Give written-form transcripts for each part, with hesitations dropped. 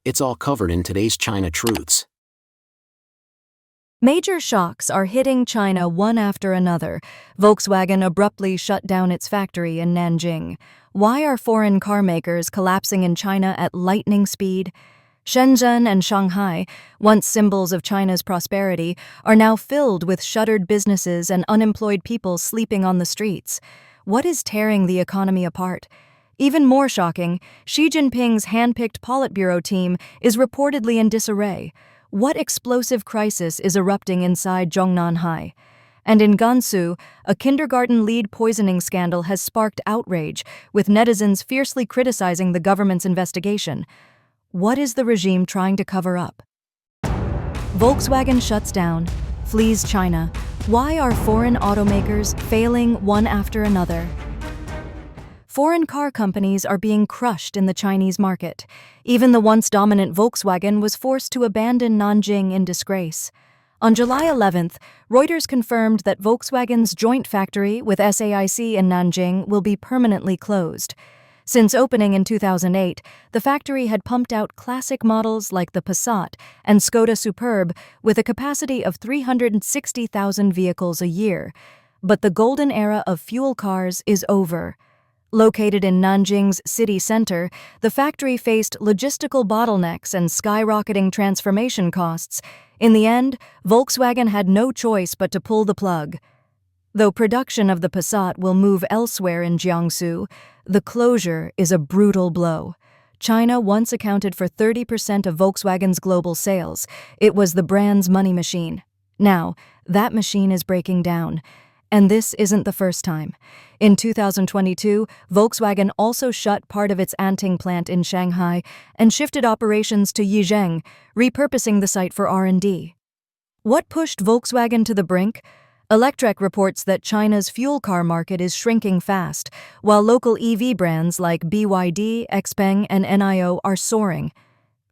It's all covered in today's China Truths. Major shocks are hitting China one after another. Volkswagen abruptly shut down its factory in Nanjing. Why are foreign car makers collapsing in China at lightning speed? Shenzhen and Shanghai, once symbols of China's prosperity, are now filled with shuttered businesses and unemployed people sleeping on the streets. What is tearing the economy apart? Even more shocking, Xi Jinping's hand-picked Politburo team is reportedly in disarray. What explosive crisis is erupting inside Zhongnanhai? And in Gansu, a kindergarten lead poisoning scandal has sparked outrage, with netizens fiercely criticizing the government's investigation. What is the regime trying to cover up? Volkswagen shuts down, flees China. Why are foreign automakers failing one after another? Foreign car companies are being crushed in the Chinese market. Even the once dominant Volkswagen was forced to abandon Nanjing in disgrace. On July 11th, Reuters confirmed that Volkswagen's joint factory with SAIC in Nanjing will be permanently closed. Since opening in 2008, the factory had pumped out classic models like the Passat and Skoda Superb with a capacity of 360,000 vehicles a year. But the golden era of fuel cars is over. Located in Nanjing's city center, the factory faced logistical bottlenecks and skyrocketing transformation costs. In the end, Volkswagen had no choice but to pull the plug. Though production of the Passat will move elsewhere in Jiangsu, the closure is a brutal blow. China once accounted for 30% of Volkswagen's global sales. It was the brand's money machine. Now, that machine is breaking down. And this isn't the first time. In 2022, Volkswagen also shut part of its Anting plant in Shanghai and shifted operations to Yizheng, repurposing the site for R&D. What pushed Volkswagen to the brink? Electrek reports that China's fuel car market is shrinking fast, while local EV brands like BYD, XPeng, and NIO are soaring.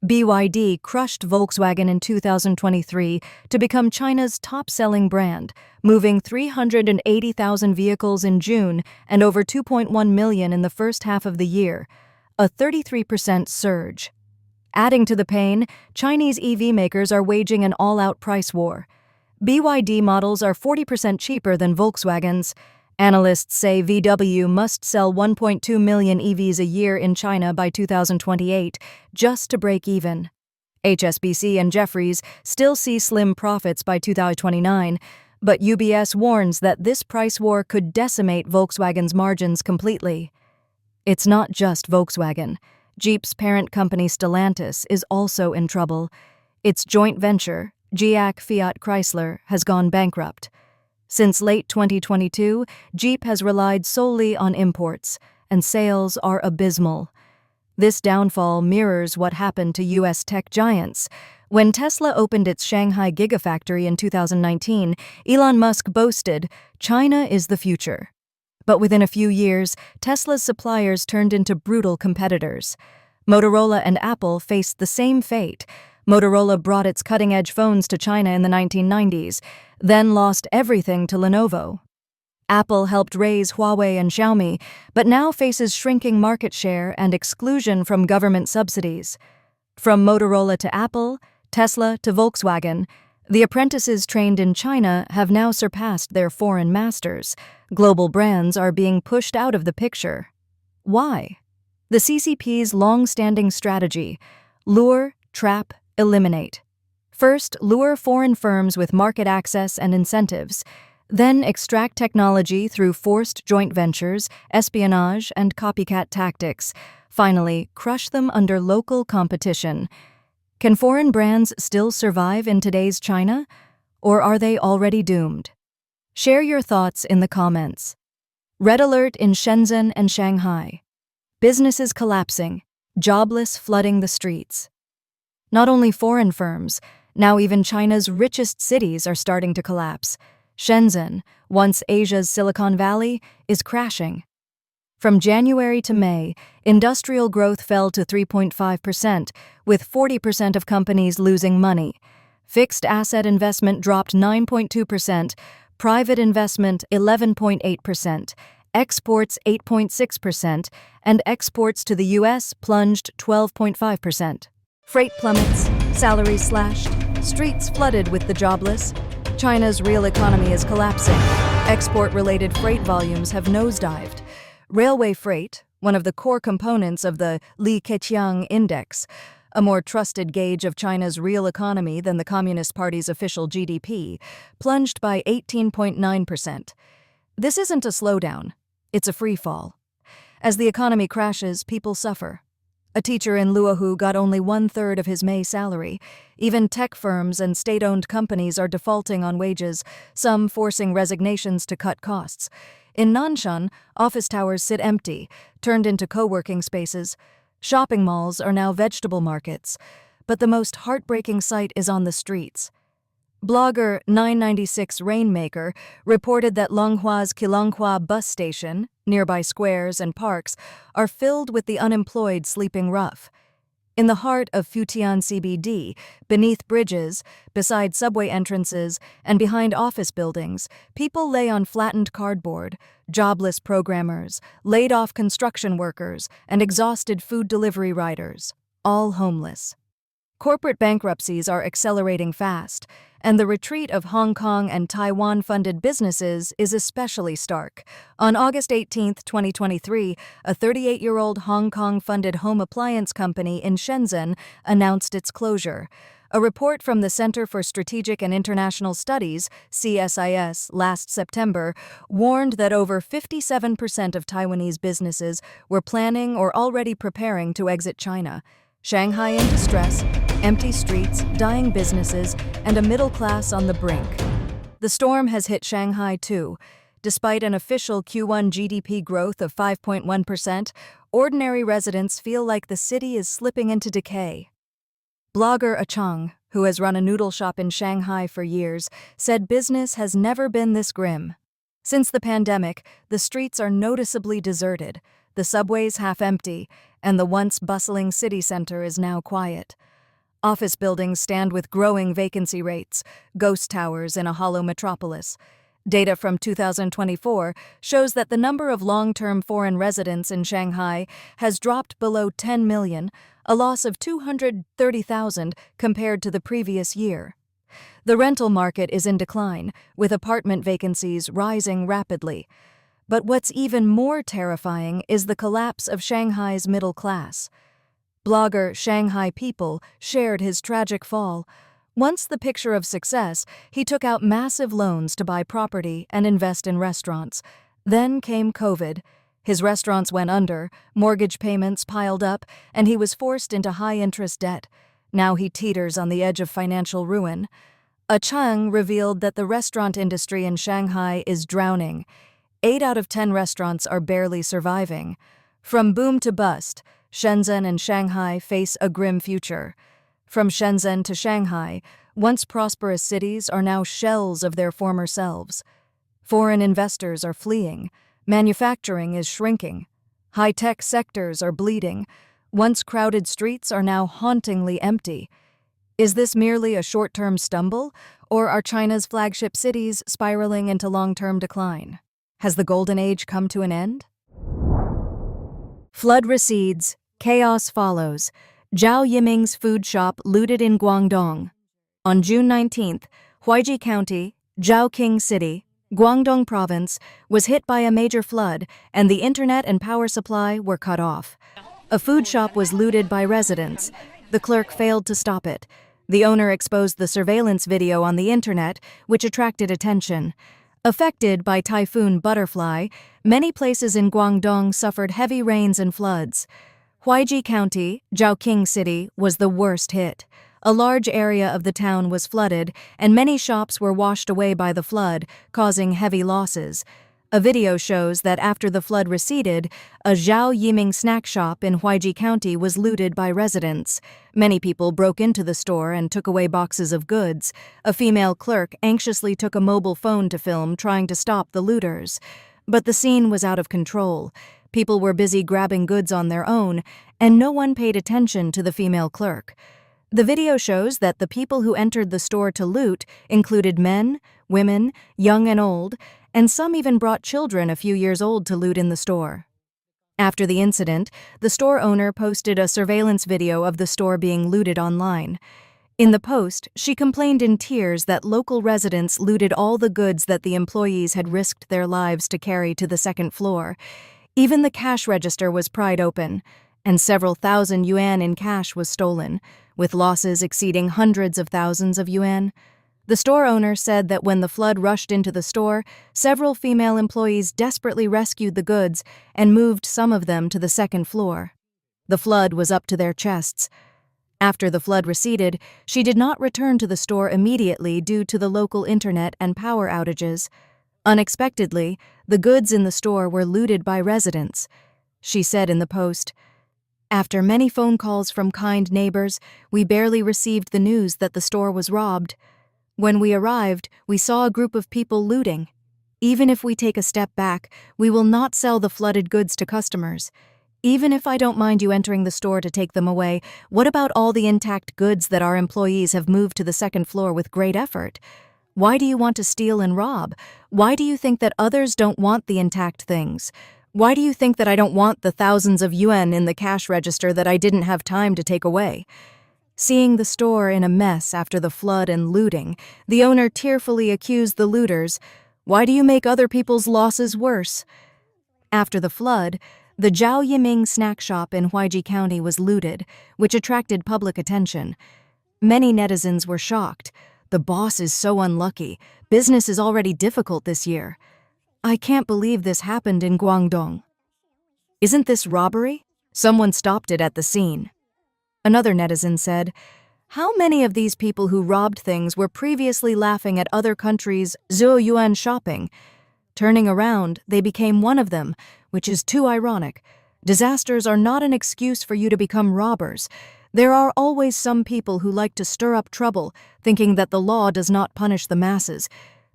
BYD crushed Volkswagen in 2023 to become China's top-selling brand, moving 380,000 vehicles in June and over 2.1 million in the first half of the year, a 33% surge. Adding to the pain, Chinese EV makers are waging an all-out price war. BYD models are 40% cheaper than Volkswagen's. Analysts say VW must sell 1.2 million EVs a year in China by 2028 just to break even. HSBC and Jefferies still see slim profits by 2029, but UBS warns that this price war could decimate Volkswagen's margins completely. It's not just Volkswagen. Jeep's parent company Stellantis is also in trouble. Its joint venture, GAC Fiat Chrysler, has gone bankrupt. Since late 2022, Jeep has relied solely on imports, and sales are abysmal. This downfall mirrors what happened to U.S. tech giants. When Tesla opened its Shanghai Gigafactory in 2019, Elon Musk boasted, "China is the future." But within a few years, Tesla's suppliers turned into brutal competitors. Motorola and Apple faced the same fate. Motorola brought its cutting-edge phones to China in the 1990s, then lost everything to Lenovo. Apple helped raise Huawei and Xiaomi, but now faces shrinking market share and exclusion from government subsidies. From Motorola to Apple, Tesla to Volkswagen, the apprentices trained in China have now surpassed their foreign masters. Global brands are being pushed out of the picture. Why? The CCP's long-standing strategy: lure, trap, eliminate. First, lure foreign firms with market access and incentives. Then extract technology through forced joint ventures, espionage, and copycat tactics. Finally, crush them under local competition. Can foreign brands still survive in today's China? Or are they already doomed? Share your thoughts in the comments. Red alert in Shenzhen and Shanghai. Businesses collapsing, jobless flooding the streets. Not only foreign firms, now even China's richest cities are starting to collapse. Shenzhen, once Asia's Silicon Valley, is crashing. From January to May, industrial growth fell to 3.5%, with 40% of companies losing money. Fixed asset investment dropped 9.2%, private investment 11.8%, exports 8.6%, and exports to the U.S. plunged 12.5%. Freight plummets, salaries slashed, streets flooded with the jobless. China's real economy is collapsing. Export-related freight volumes have nosedived. Railway freight, one of the core components of the Li Keqiang Index, a more trusted gauge of China's real economy than the Communist Party's official GDP, plunged by 18.9%. This isn't a slowdown, it's a free fall. As the economy crashes, people suffer. A teacher in Luohu got only 1/3 of his May salary. Even tech firms and state-owned companies are defaulting on wages, some forcing resignations to cut costs. In Nanshan, office towers sit empty, turned into co-working spaces. Shopping malls are now vegetable markets. But the most heartbreaking sight is on the streets. Blogger 996 Rainmaker reported that Longhua's Qilonghua bus station, nearby squares and parks, are filled with the unemployed sleeping rough. In the heart of Futian CBD, beneath bridges, beside subway entrances, and behind office buildings, people lay on flattened cardboard, jobless programmers, laid-off construction workers, and exhausted food delivery riders, all homeless. Corporate bankruptcies are accelerating fast, and the retreat of Hong Kong and Taiwan-funded businesses is especially stark. On August 18, 2023, a 38-year-old Hong Kong-funded home appliance company in Shenzhen announced its closure. A report from the Center for Strategic and International Studies, CSIS, last September warned that over 57% of Taiwanese businesses were planning or already preparing to exit China. Shanghai in distress, empty streets, dying businesses, and a middle class on the brink. The storm has hit Shanghai too. Despite an official Q1 GDP growth of 5.1%, ordinary residents feel like the city is slipping into decay. Blogger Achang, who has run a noodle shop in Shanghai for years, said business has never been this grim. Since the pandemic, the streets are noticeably deserted, the subways half empty, and the once bustling city center is now quiet. Office buildings stand with growing vacancy rates, ghost towers in a hollow metropolis. Data from 2024 shows that the number of long-term foreign residents in Shanghai has dropped below 10 million, a loss of 230,000 compared to the previous year. The rental market is in decline, with apartment vacancies rising rapidly. But what's even more terrifying is the collapse of Shanghai's middle class. Blogger Shanghai People shared his tragic fall. Once the picture of success, he took out massive loans to buy property and invest in restaurants. Then came COVID. His restaurants went under, mortgage payments piled up, and he was forced into high-interest debt. Now he teeters on the edge of financial ruin. A Chang revealed that the restaurant industry in Shanghai is drowning. 8 out of 10 restaurants are barely surviving. From boom to bust, Shenzhen and Shanghai face a grim future. From Shenzhen to Shanghai, once prosperous cities are now shells of their former selves. Foreign investors are fleeing. Manufacturing is shrinking. High-tech sectors are bleeding. Once crowded streets are now hauntingly empty. Is this merely a short-term stumble, or are China's flagship cities spiraling into long-term decline? Has the golden age come to an end? Flood recedes, chaos follows. Zhao Yiming's food shop looted in Guangdong. On June 19th, Huaiji County, Zhaoqing City, Guangdong Province, was hit by a major flood, and the internet and power supply were cut off. A food shop was looted by residents. The clerk failed to stop it. The owner exposed the surveillance video on the internet, which attracted attention. Affected by Typhoon Butterfly, many places in Guangdong suffered heavy rains and floods. Huaiji County, Zhaoqing City, was the worst hit. A large area of the town was flooded, and many shops were washed away by the flood, causing heavy losses. A video shows that after the flood receded, a Zhao Yiming snack shop in Huaiji County was looted by residents. Many people broke into the store and took away boxes of goods. A female clerk anxiously took a mobile phone to film, trying to stop the looters. But the scene was out of control. People were busy grabbing goods on their own, and no one paid attention to the female clerk. The video shows that the people who entered the store to loot included men, women, young and old, and some even brought children a few years old to loot in the store. After the incident, the store owner posted a surveillance video of the store being looted online. In the post, she complained in tears that local residents looted all the goods that the employees had risked their lives to carry to the second floor. Even the cash register was pried open, and several thousand yuan in cash was stolen, with losses exceeding hundreds of thousands of yuan. The store owner said that when the flood rushed into the store, several female employees desperately rescued the goods and moved some of them to the second floor. The flood was up to their chests. After the flood receded, she did not return to the store immediately due to the local internet and power outages. Unexpectedly, the goods in the store were looted by residents. She said in the post, "After many phone calls from kind neighbors, we barely received the news that the store was robbed. When we arrived, we saw a group of people looting. Even if we take a step back, we will not sell the flooded goods to customers. Even if I don't mind you entering the store to take them away, what about all the intact goods that our employees have moved to the second floor with great effort? Why do you want to steal and rob? Why do you think that others don't want the intact things? Why do you think that I don't want the thousands of yuan in the cash register that I didn't have time to take away?" Seeing the store in a mess after the flood and looting, the owner tearfully accused the looters, "Why do you make other people's losses worse?" After the flood, the Zhao Yiming snack shop in Huaiji County was looted, which attracted public attention. Many netizens were shocked. "The boss is so unlucky. Business is already difficult this year. I can't believe this happened in Guangdong. Isn't this robbery? Someone stopped it at the scene." Another netizen said, "How many of these people who robbed things were previously laughing at other countries' Zhuo-yuan shopping? Turning around, they became one of them, which is too ironic. Disasters are not an excuse for you to become robbers. There are always some people who like to stir up trouble, thinking that the law does not punish the masses.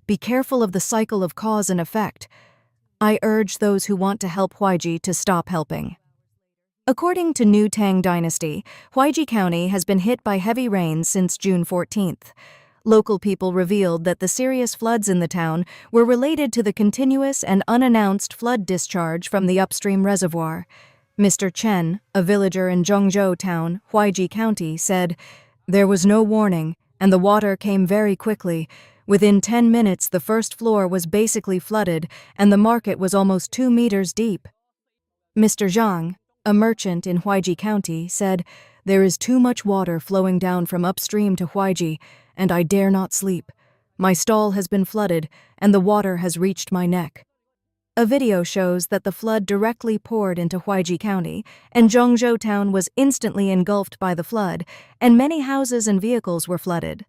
Be careful of the cycle of cause and effect. I urge those who want to help Huaiji to stop helping." According to New Tang Dynasty, Huaiji County has been hit by heavy rains since June 14th. Local people revealed that the serious floods in the town were related to the continuous and unannounced flood discharge from the upstream reservoir. Mr. Chen, a villager in Zhongzhou Town, Huaiji County, said, "There was no warning, and the water came very quickly. Within 10 minutes, the first floor was basically flooded, and the market was almost 2 meters deep." Mr. Zhang, a merchant in Huaiji County, said, "There is too much water flowing down from upstream to Huaiji, and I dare not sleep. My stall has been flooded, and the water has reached my neck." A video shows that the flood directly poured into Huaiji County, and Zhongzhou Town was instantly engulfed by the flood, and many houses and vehicles were flooded.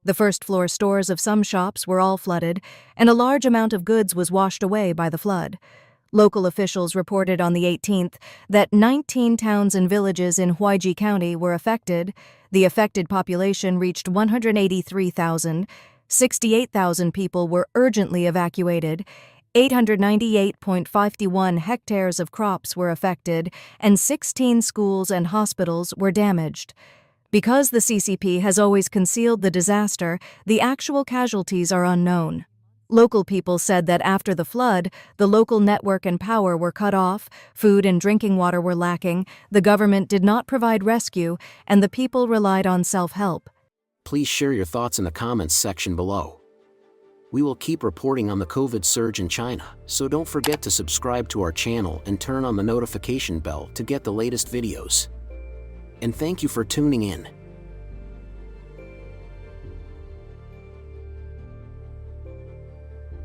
The first-floor stores of some shops were all flooded, and a large amount of goods was washed away by the flood. Local officials reported on the 18th that 19 towns and villages in Huaiji County were affected. The affected population reached 183,000. 68,000 people were urgently evacuated. 898.51 hectares of crops were affected, and 16 schools and hospitals were damaged. Because the CCP has always concealed the disaster, the actual casualties are unknown. Local people said that after the flood, the local network and power were cut off, food and drinking water were lacking, the government did not provide rescue, and the people relied on self-help. Please share your thoughts in the comments section below. We will keep reporting on the COVID surge in China, so don't forget to subscribe to our channel and turn on the notification bell to get the latest videos. And thank you for tuning in.